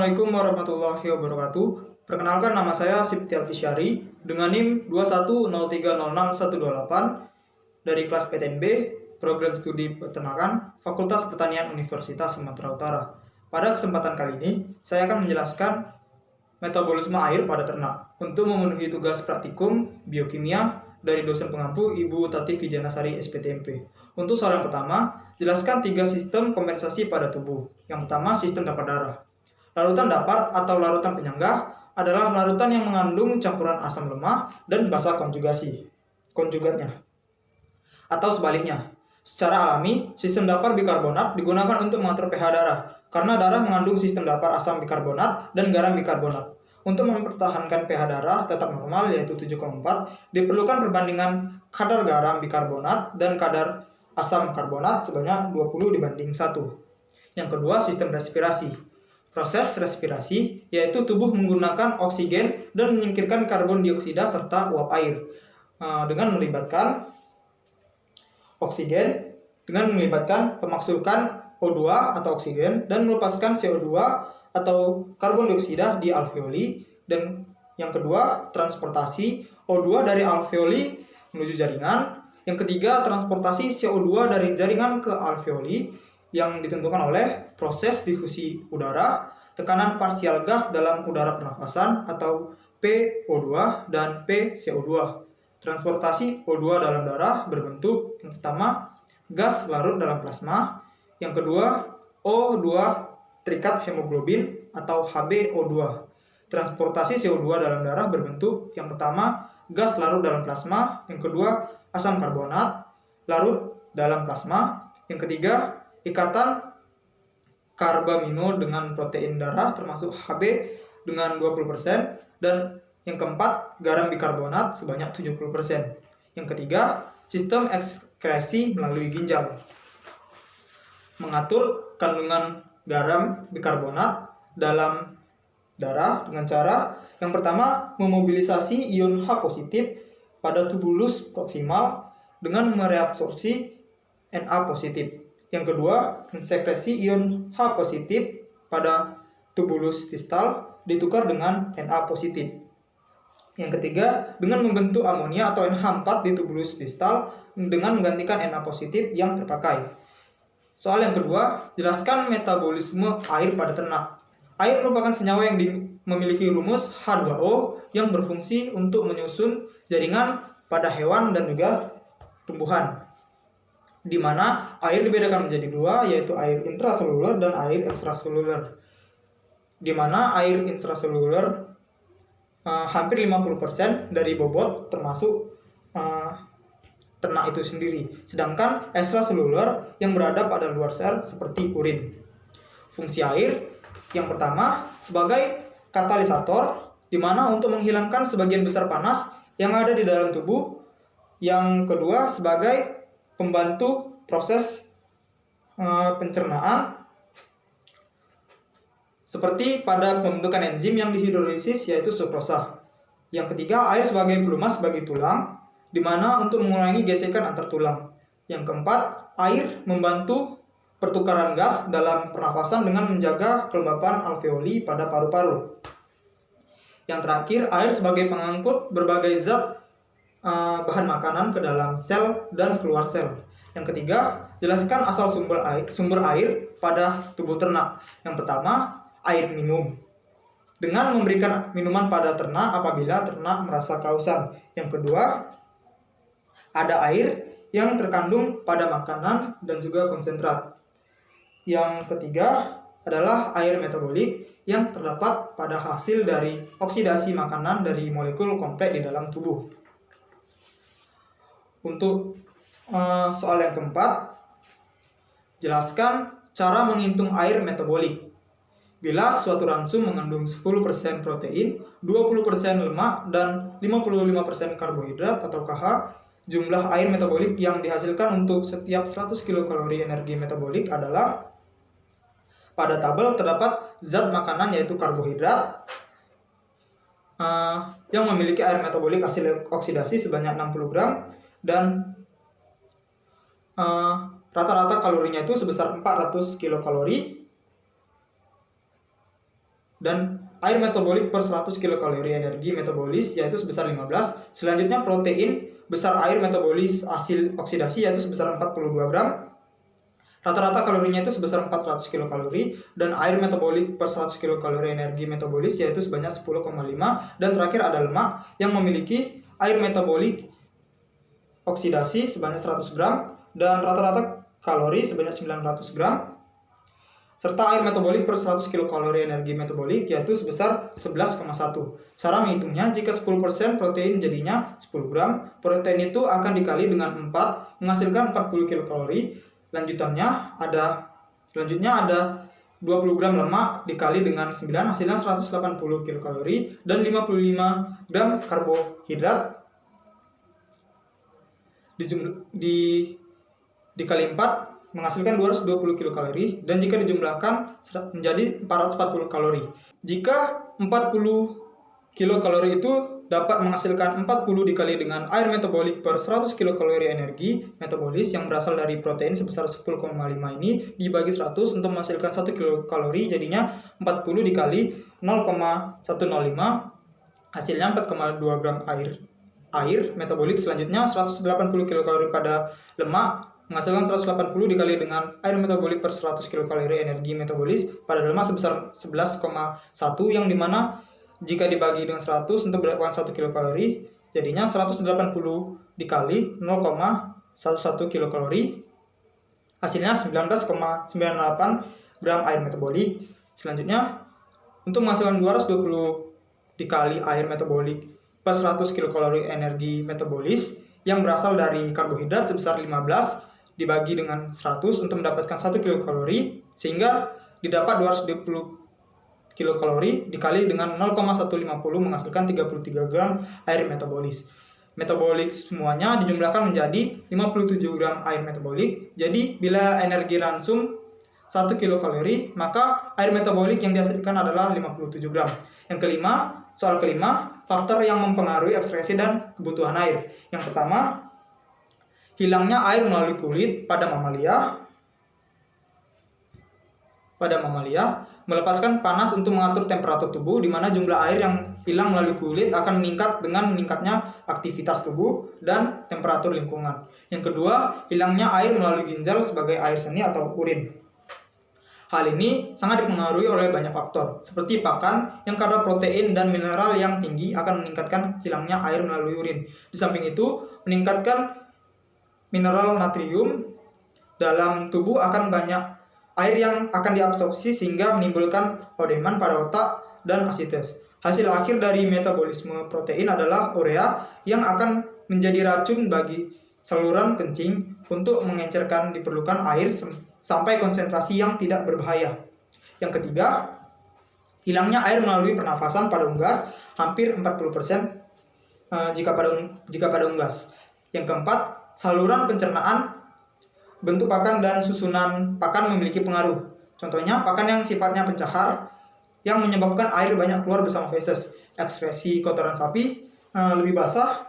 Assalamualaikum warahmatullahi wabarakatuh. Perkenalkan, nama saya Sipti Alfisyari dengan NIM 210306128 dari kelas PTNB, Program Studi Peternakan, Fakultas Pertanian Universitas Sumatera Utara. Pada kesempatan kali ini, saya akan menjelaskan metabolisme air pada ternak untuk memenuhi tugas praktikum biokimia dari dosen pengampu Ibu Tati Vidianasari SPTMP. Untuk soal yang pertama, jelaskan 3 sistem kompensasi pada tubuh. Yang pertama, sistem dapat darah. Larutan dapat atau larutan penyangga adalah larutan yang mengandung campuran asam lemah dan basa konjugatnya. Atau sebaliknya, secara alami, sistem dapat bikarbonat digunakan untuk mengatur pH darah, karena darah mengandung sistem dapat asam bikarbonat dan garam bikarbonat. Untuk mempertahankan pH darah tetap normal, yaitu 7,4, diperlukan perbandingan kadar garam bikarbonat dan kadar asam karbonat sebanyak 20:1. Yang kedua, sistem respirasi. Proses respirasi yaitu tubuh menggunakan oksigen dan menyingkirkan karbon dioksida serta uap air dengan melibatkan oksigen pemaksukan O2 atau oksigen dan melepaskan CO2 atau karbon dioksida di alveoli. Dan yang kedua, transportasi O2 dari alveoli menuju jaringan. Yang ketiga, transportasi CO2 dari jaringan ke alveoli yang ditentukan oleh proses difusi udara, tekanan parsial gas dalam udara pernafasan atau PO2 dan PCO2. Transportasi O2 dalam darah berbentuk yang pertama gas larut dalam plasma, yang kedua O2 terikat hemoglobin atau HbO2. Transportasi CO2 dalam darah berbentuk yang pertama gas larut dalam plasma, yang kedua asam karbonat larut dalam plasma, yang ketiga ikatan karbamino dengan protein darah termasuk Hb dengan 20%, dan yang keempat garam bikarbonat sebanyak 70%. Yang ketiga, sistem ekskresi melalui ginjal mengatur kandungan garam bikarbonat dalam darah dengan cara yang pertama memobilisasi ion H positif pada tubulus proksimal dengan mereabsorpsi Na positif. Yang kedua, mensekresi ion H positif pada tubulus distal ditukar dengan Na positif. Yang ketiga, dengan membentuk amonia atau NH4 di tubulus distal dengan menggantikan Na positif yang terpakai. Soal yang kedua, jelaskan metabolisme air pada ternak. Air merupakan senyawa yang memiliki rumus H2O yang berfungsi untuk menyusun jaringan pada hewan dan juga tumbuhan, di mana air dibedakan menjadi dua, yaitu air intraseluler dan air ekstraseluler. Di mana air intraseluler hampir 50% dari bobot termasuk ternak itu sendiri, sedangkan ekstraseluler yang berada pada luar sel seperti urin. Fungsi air yang pertama sebagai katalisator, di mana untuk menghilangkan sebagian besar panas yang ada di dalam tubuh. Yang kedua sebagai pembantu proses pencernaan seperti pada pembentukan enzim yang dihidrolisis yaitu sukrosa. Yang ketiga, air sebagai pelumas bagi tulang, di mana untuk mengurangi gesekan antar tulang. Yang keempat, air membantu pertukaran gas dalam pernafasan dengan menjaga kelembapan alveoli pada paru-paru. Yang terakhir, air sebagai pengangkut berbagai zat bahan makanan ke dalam sel dan keluar sel. Yang ketiga, jelaskan asal sumber air pada tubuh ternak. Yang pertama, air minum. Dengan memberikan minuman pada ternak apabila ternak merasa kehausan. Yang kedua, ada air yang terkandung pada makanan dan juga konsentrat. Yang ketiga adalah air metabolik yang terdapat pada hasil dari oksidasi makanan dari molekul kompleks di dalam tubuh. Untuk soal yang keempat, jelaskan cara menghitung air metabolik. Bila suatu ransum mengandung 10% protein, 20% lemak, dan 55% karbohidrat atau KH, jumlah air metabolik yang dihasilkan untuk setiap 100 kilokalori energi metabolik adalah, pada tabel terdapat zat makanan yaitu karbohidrat yang memiliki air metabolik hasil oksidasi sebanyak 60 gram dan rata-rata kalorinya itu sebesar 400 kilokalori. dan air metabolik per 100 kilokalori energi metabolis yaitu sebesar 15. Selanjutnya protein besar air metabolis hasil oksidasi yaitu sebesar 42 gram. Rata-rata kalorinya itu sebesar 400 kilokalori dan air metabolik per 100 kilokalori energi metabolis yaitu sebanyak 10,5. Dan terakhir ada lemak yang memiliki air metabolik oksidasi sebanyak 100 gram dan rata-rata kalori sebanyak 900 gram. Serta air metabolik per 100 kilokalori energi metabolik yaitu sebesar 11,1. Cara menghitungnya, jika 10% protein jadinya 10 gram, protein itu akan dikali dengan 4 menghasilkan 40 kilokalori. Selanjutnya ada 20 gram lemak dikali dengan 9 hasilnya 180 kilokalori dan 55 gram karbohidrat dikali 4 menghasilkan 220 kilokalori dan jika dijumlahkan menjadi 440 kalori. Jika 40 kilokalori itu dapat menghasilkan 40 dikali dengan air metabolik per 100 kilokalori energi metabolis yang berasal dari protein sebesar 10,5 ini dibagi 100 untuk menghasilkan 1 kilokalori jadinya 40 dikali 0,105 hasilnya 4,2 gram air metabolik. Selanjutnya 180 kilokalori pada lemak menghasilkan 180 dikali dengan air metabolik per 100 kilokalori energi metabolis pada lemak sebesar 11,1 yang dimana jika dibagi dengan 100 untuk mendapatkan 1 kilokalori jadinya 180 dikali 0,11 kilokalori hasilnya 19,98 gram air metabolik. Selanjutnya untuk menghasilkan 220 dikali air metabolik per 100 kilokalori energi metabolis yang berasal dari karbohidrat sebesar 15 dibagi dengan 100 untuk mendapatkan 1 kilokalori sehingga didapat 220 kilokalori dikali dengan 0,150 menghasilkan 33 gram air metabolis. Metabolik semuanya dijumlahkan menjadi 57 gram air metabolik. Jadi bila energi ransum 1 kilokalori maka air metabolik yang dihasilkan adalah 57 gram. Yang kelima, soal kelima, faktor yang mempengaruhi ekskresi dan kebutuhan air. Yang pertama, hilangnya air melalui kulit pada mamalia. Melepaskan panas untuk mengatur temperatur tubuh, di mana jumlah air yang hilang melalui kulit akan meningkat dengan meningkatnya aktivitas tubuh dan temperatur lingkungan. Yang kedua, hilangnya air melalui ginjal sebagai air seni atau urin. Hal ini sangat dipengaruhi oleh banyak faktor, seperti pakan yang kadar protein dan mineral yang tinggi akan meningkatkan hilangnya air melalui urin. Di samping itu, meningkatkan mineral natrium dalam tubuh akan banyak air yang akan diabsorpsi sehingga menimbulkan odeman pada otak dan asites. Hasil akhir dari metabolisme protein adalah urea yang akan menjadi racun bagi saluran kencing. Untuk mengencerkan diperlukan air sampai konsentrasi yang tidak berbahaya. Yang ketiga, hilangnya air melalui pernafasan pada unggas hampir 40% jika pada unggas. Yang keempat, saluran pencernaan, bentuk pakan dan susunan pakan memiliki pengaruh. Contohnya, pakan yang sifatnya pencahar yang menyebabkan air banyak keluar bersama feses. Ekskresi kotoran sapi lebih basah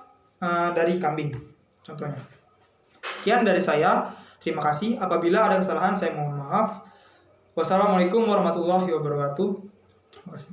dari kambing. Contohnya. Sekian dari saya. Terima kasih. Apabila ada kesalahan, saya mohon maaf. Wassalamualaikum warahmatullahi wabarakatuh. Terima kasih.